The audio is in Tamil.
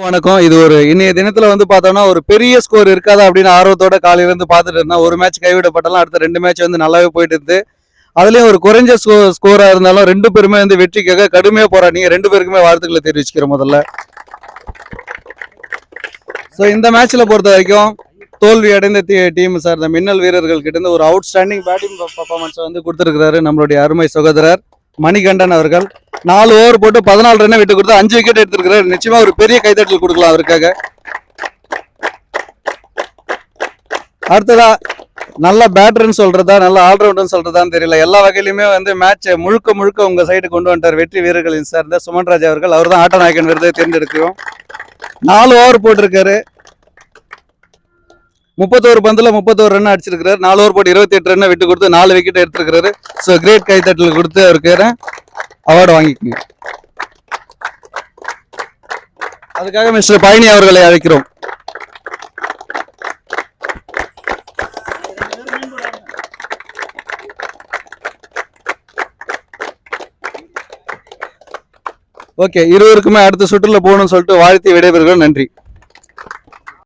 வணக்கம். இது ஒரு இன்னைய தினத்துல பார்த்தோம்னா ஒரு பெரிய ஸ்கோர் இருக்காதா அப்படின்னு ஆர்வத்தோட காலையில இருந்து பார்த்துட்டு இருந்தேன். ஒரு மேட்ச் கைவிடப்பட்டாலும் அடுத்த 2 மேட்ச் நல்லாவே போயிட்டு இருந்து. அதுலயும் ஒரு குறைஞ்ச ஸ்கோரா இருந்தாலும் 2 பேருமே வெற்றிக்காக கடுமையா போராடிங்க. 2 பேருக்குமே வாழ்த்துக்களை தெரிவிச்சுக்கிறேன் முதல்ல. ஸோ இந்த மேட்ச்ல பொறுத்த வரைக்கும் தோல்வி அடைந்த டீம் சார் இந்த மின்னல் வீரர்கள் கிட்ட இருந்து ஒரு அவுட்ஸ்டாண்டிங் பேட்டிங் பர்ஃபார்மன்ஸ் கொடுத்திருக்கிறாரு நம்மளுடைய அருமை சகோதரர் மணிகண்டன் அவர்கள். 4 ஓவர் போட்டு 14 ரன் விட்டு கொடுத்து 5 விக்கெட் எடுத்திருக்கிறார். நிச்சயமா ஒரு பெரிய கைதட்டல் கொடுக்கலாம் அவருக்காக. அடுத்ததா நல்ல பேட்டர்னு சொல்றதா நல்ல ஆல்ரவுண்டர்னு சொல்றதான்னு தெரியல. எல்லா வகையிலுமே மேட்ச் முழுக்க உங்க சைடு கொண்டு வந்துட்டார் வெற்றி வீரர்களின் சார்ந்த சுமன்ராஜ் அவர்கள். அவர் தான் ஆட்ட நாயகன் விருதை தேர்ந்தெடுக்கிறோம். 4 ஓவர் போட்டிருக்காரு. 31 பந்துல 31 ரன் அடிச்சிருக்காரு. 4 ஓவர் போட்டு 28 ரன் விட்டு கொடுத்து 4 விக்கெட் எடுத்திருக்காரு. ஸோ கிரேட் கைதட்டல் கொடுத்து அவருக்கு அவார்டு வாங்கிக்கோங்க. அதுக்காக மிஸ்டர் பழனி அவர்களை அழைக்கிறோம். ஓகே, இருவருக்குமே அடுத்த சுற்றுல போகணும்னு சொல்லிட்டு வாழ்த்தி விடைபெறுகிறோம். நன்றி.